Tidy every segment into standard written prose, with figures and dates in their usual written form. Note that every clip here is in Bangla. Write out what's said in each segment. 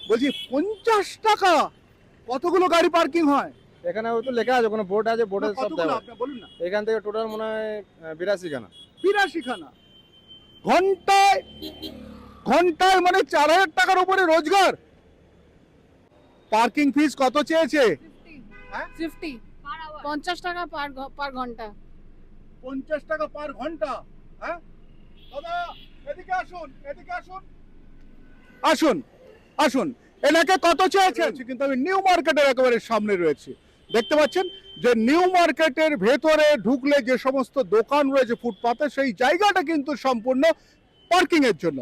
বলছি 50 টাকা কতগুলো গাড়ি পার্কিং হয়? এখানে তো লেখা আছে, কোনো বোর্ড আছে, বোর্ডে সব কতগুলো দেওয়া। আপনি বলুন না। এখান থেকে টোটাল মনে হয় 82 খানা। 82 খানা ঘন্টায় ঘন্টায় মানে 4000 টাকার উপরে রোজগার। পার্কিং ফিস কত চেয়েছে? 50 50 টাকা পার ঘন্টা। 50 টাকা পার ঘন্টা। হ্যাঁ দাদা এদিকে আসুন, এদিকে আসুন, আসুন আসুন। এলাকা কত চেয়েছেন? কিন্তু আমি নিউ মার্কেটের একেবারে সামনে রয়েছে, দেখতে পাচ্ছেন যে নিউ মার্কেটের ভেতরে ঢুকলে যে সমস্ত দোকান রয়েছে ফুটপাতে, সেই জায়গাটা কিন্তু সম্পূর্ণ পার্কিং এর জন্য।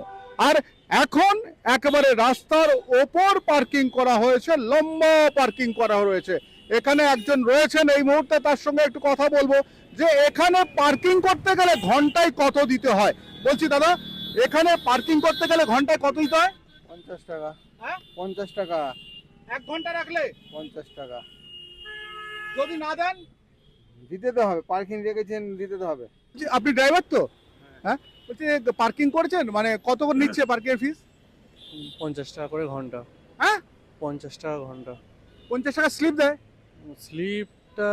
আর এখন একেবারে রাস্তার ওপর পার্কিং করা হয়েছে, লম্বা পার্কিং করা হয়েছে। এখানে একজন রয়েছেন এই মুহূর্তে, তার সঙ্গে একটু কথা বলবো যে এখানে পার্কিং করতে গেলে ঘন্টায় কত দিতে হয়। বলছি দাদা, এখানে পার্কিং করতে গেলে ঘন্টায় কত দিতে হয়? 50 টাকা। হ্যাঁ 50 টাকা। 1 ঘন্টা রাখলে 50 টাকা যদি না দেন? দিতে তো হবে, পার্কিং রেখেছেন, দিতে তো হবে। আপনি ড্রাইভার তো? হ্যাঁ বলছি পার্কিং করেছেন, মানে কত করে নিচ্ছে পার্কিং এর ফিস? 50 টাকা করে ঘন্টা। হ্যাঁ 50 টাকা ঘন্টা। 50 টাকা স্লিপ দেয়? স্লিপটা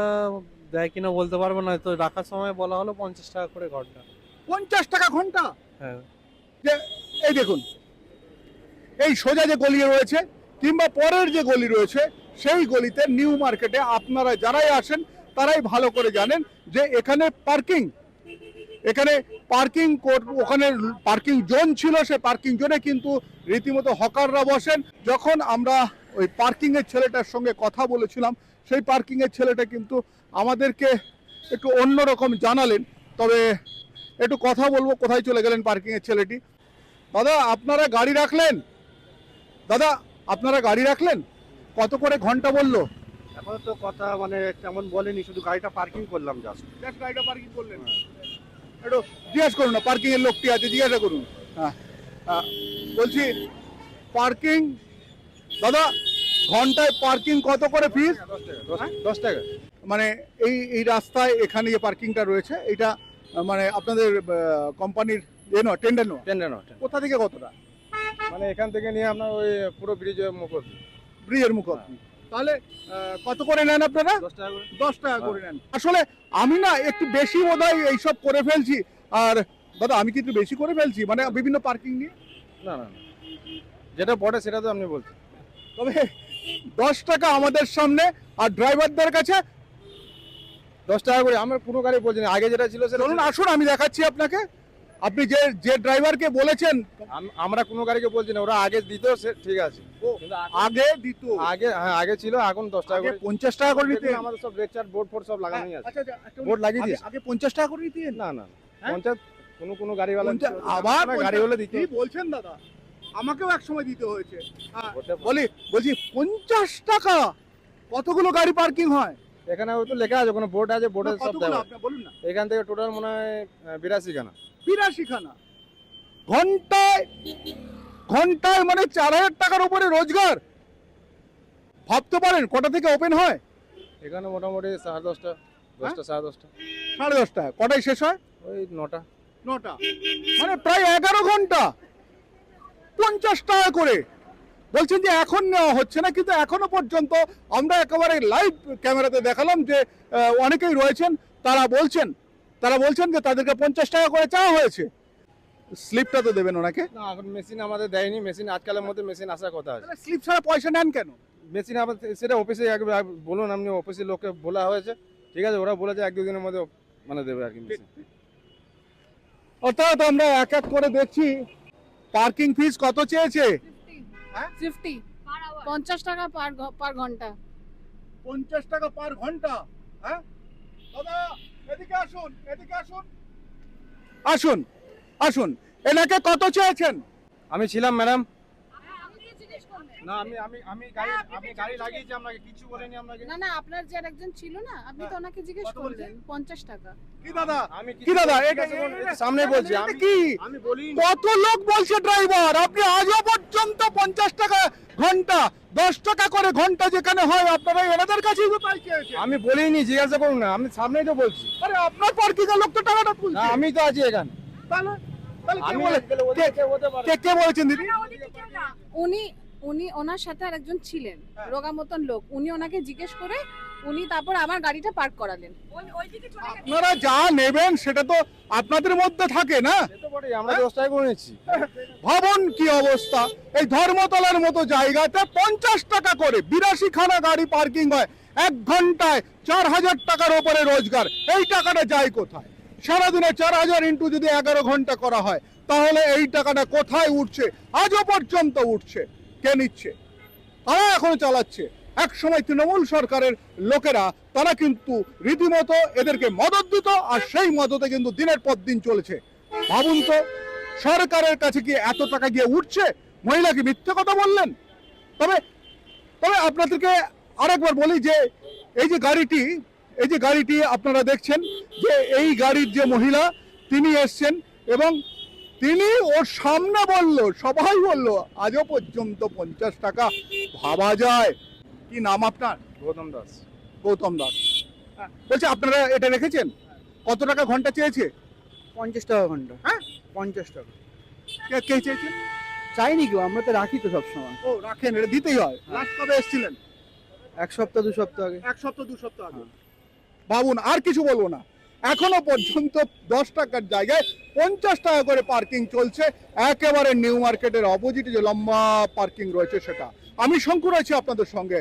দেয় কিনা বলতে পারবো না, তো রাখার সময় বলা হলো 50 টাকা করে ঘন্টা। 50 টাকা ঘন্টা? হ্যাঁ। যে এই দেখুন, এই সোজা যে গলি রয়েছে কিংবা পরের যে গলি রয়েছে, সেই গলিতে নিউ মার্কেটে আপনারা যারাই আসেন তারাই ভালো করে জানেন যে এখানে পার্কিং ওখানে পার্কিং জোন ছিল, সেই পার্কিং জোনে কিন্তু রীতিমতো হকাররা বসেন। যখন আমরা ওই পার্কিং এর ছেলেটার সঙ্গে কথা বলেছিলাম, সেই পার্কিং এর ছেলেটা কিন্তু আমাদেরকে একটু অন্যরকম জানালেন। তবে একটু কথা বলবো, কোথায় চলে গেলেন পার্কিং এর ছেলেটি। দাদা আপনারা গাড়ি রাখলেন? দাদা আপনারা গাড়ি রাখলেন? কত করে ঘন্টা বললো? এখন তো কথা মানে তেমন বলেনি, শুধু গাড়িটা পার্কিং করলাম জাস্ট। গাড়িটা পার্কিং করলেন? একটু জিজ্ঞেস করুন না, পার্কিং এর লোকটি আছে, জিজ্ঞাসা করুন। হ্যাঁ বলছি পার্কিং দাদা ঘন্টায় পার্কিং কত করে ফিস? 10 টাকা। মানে এই রাস্তায় এখানে যে পার্কিংটা রয়েছে, এটা মানে আপনাদের কোম্পানির টেন্ডার নয়? টেন্ডার নয়। কোথা থেকে কতটা? মানে এখান থেকে নিয়ে আপনার ওই পুরো ব্রিজের মুখ অবধি। ব্রিজের মুখ অবধি। তাহলে কত করে নেন আপনারা? 10 টাকা করে। 10 টাকা করে নেন। আসলে আমি না একটু বেশি বোধহয় এইসব করে ফেলছি। আর দাদা আমি কি একটু বেশি করে ফেলছি, মানে বিভিন্ন পার্কিং নিয়ে? না না না, যেটা পড়ে সেটা তো আপনি বলছেন। তবে 10 টাকা আমাদের সামনে আর ড্রাইভারদের কাছে 10 টাকা করে। আমার পুরো গাড়ি বলছি না, আগে যেটা ছিল সেটা। চলুন আসুন আমি দেখাচ্ছি আপনাকে। আপনি যে ড্রাইভারকে বলেছেন, আমরা কোনো গাড়িকে বলছি না, ওরা আগে দিত সে ঠিক আছে। কিন্তু আগে দিত, আগে হ্যাঁ আগে ছিল, এখন 10 টাকা করে। 50 টাকা করে নিতেন। আমাদের সব লেকচার বোর্ড ফোর্ড সব লাগানোই আছে। আচ্ছা একটা বোর্ড লাগিয়ে দিয়েছে। আগে 50 টাকা করে নিতেন? না না হ্যাঁ? 50 কোনো গাড়িওয়ালা আবার গাড়ি হলে দিত। কি বলছেন দাদা? আমাকেও এক সময় দিতে হয়েছে। হতে পারে। বলছি 50 টাকা কতগুলো গাড়ি পার্কিং হয়? এখানে তো লেখা আছে, কোনো বোর্ড আছে, বোর্ডে সব কতগুলো দেওয়া। আপনি বলুন না। এখান থেকে টোটাল মনে হয় 82 খানা। 82 খানা ঘন্টায় মানে 4000 টাকার উপরে রোজগার। ভাবতে পারেন কটা থেকে ওপেন হয়? এখানে মোটামুটি 10:30, 10টা 10:30। 10:30। কটায় শেষ হয়? ওই 9টা। মানে প্রায় 11 ঘন্টা। 50 টাকা করে বলছেন যে এখন নেওয়া হচ্ছে না, কিন্তু এখনো পর্যন্ত আমরা একেবারে লাইভ ক্যামেরাতে দেখালাম যে অনেকেই রয়েছেন, তারা বলছেন যে তাদেরকে 50 টাকা করে চাওয়া হয়েছে। স্লিপটা তো দেবেন ওনাকে? না এখন মেশিন আমাদের দেয়নি, মেশিন আজকালের মধ্যে মেশিন আসার কথা আছে। স্লিপ ছাড়া পয়সা নেন কেন? মেশিন আবার সেটা অফিসে একবার বলুন, আপনি অফিসের লোককে বলা হয়েছে, ঠিক আছে, ওরা বলেছে 1-2 দিনের মধ্যে মানে দেবে আর কি মেশিন। অর্থাৎ আমরা এক এক করে দেখছি পার্কিং ফিস কত চেয়েছে। 50 50 টাকা পার ঘন্টা। 50 টাকা পার ঘন্টা। হ্যাঁ দাদা এদিকে আসুন, এদিকে আসুন, আসুন আসুন। এনাকে কত চেয়েছেন? আমি ছিলাম ম্যাডাম। না আমি গাড়ি লাগিয়েছি, আপনাকে কিছু বলিনি আপনাকে। না আপনার যে আরেকজন ছিল না, আপনি তো ওনাকে জিজ্ঞেস করলেন 50 টাকা। কি দাদা? কি দাদা এটা সামনে বলছি আমি। কি আমি বলি কত লোক বলছে ড্রাইভার, আপনি আজও পর্যন্ত 50 টাকা ঘন্টা, 10 টাকা করে ঘন্টা যেখানে হয় আপনারা এনাদের কাছেই তো তাই চেয়েছেন। আমি বলিনি, জিজ্ঞাসা করুন না, আমি সামনেই তো বলছি। আরে আপনার পার্কিং এর লোক তো টাকাটা না তুলছে। আমি তো আছি এখানে। তাহলে আমি কে বলেছেন দিদি? উনি উনি ওনার সাথে আর একজন ছিলেন হ্যাঁ। রোগা মতন লোক, উনি ওনাকে জিজ্ঞেস করে উনি তারপর আমার গাড়িটা পার্ক করালেন। আপনারা যা নেবেন সেটা তো আপনাদের মধ্যে থাকে না। সে তো বটেই, আমরা 10 টাকা করে নিচ্ছি। ভাবুন কি অবস্থা, এই ধর্মতলার মতো জায়গাতে 50 টাকা করে 82 খানা গাড়ি পার্কিং হয়, 1 ঘন্টায় 4000 টাকার উপরে রোজগার। এই টাকাটা যায় কোথায়? সারাদিনে 4000 ইন্টু যদি 11 ঘন্টা করা হয়, তাহলে এই টাকাটা কোথায় উঠছে? আজও পর্যন্ত উঠছে। কে নিচ্ছে? তারা এখনো চালাচ্ছে। এক সময় তৃণমূল সরকারের লোকেরা তারা কিন্তু রীতিমতো এদেরকে মদত দিত, আর সেই মদতে কিন্তু দিনের পর দিন চলেছে। ভাবুন তো, সরকারের কাছে কি এত টাকা গিয়ে উঠছে? মহিলা কি মিথ্যে কথা বললেন? তবে তবে আপনাদেরকে আরেকবার বলি যে এই যে গাড়িটি আপনারা দেখছেন, যে এই গাড়ির যে মহিলা তিনি এসছেন এবং তিনি ওর সামনে বলল, সবাই বলল আজও পর্যন্ত 50 টাকা ভাবা যায়। কি নাম আপনার? গৌতম দাস। গৌতম দাস। বলছি আপনারা এটা রেখেছেন? কত টাকা ঘন্টা চেয়েছে? 50 টাকা ঘন্টা। হ্যাঁ? 50 টাকা। কে চেয়েছেন? চাইনি কেউ, আমরা তো রাখি তো সবসময়। ও রাখেন, এটা দিতেই হয়। লাস্ট কবে এসেছিলেন? 1 সপ্তাহ 2 সপ্তাহ আগে। 1 সপ্তাহ 2 সপ্তাহ আগে। ভাবুন, আর কিছু বলবো না, এখনো পর্যন্ত 10 টাকার জায়গায় 50 টাকা করে পার্কিং চলছে, একেবারে নিউ মার্কেটের অপোজিটে যে লম্বা পার্কিং রয়েছে সেটা। আমি শঙ্কর আছি আপনাদের সঙ্গে।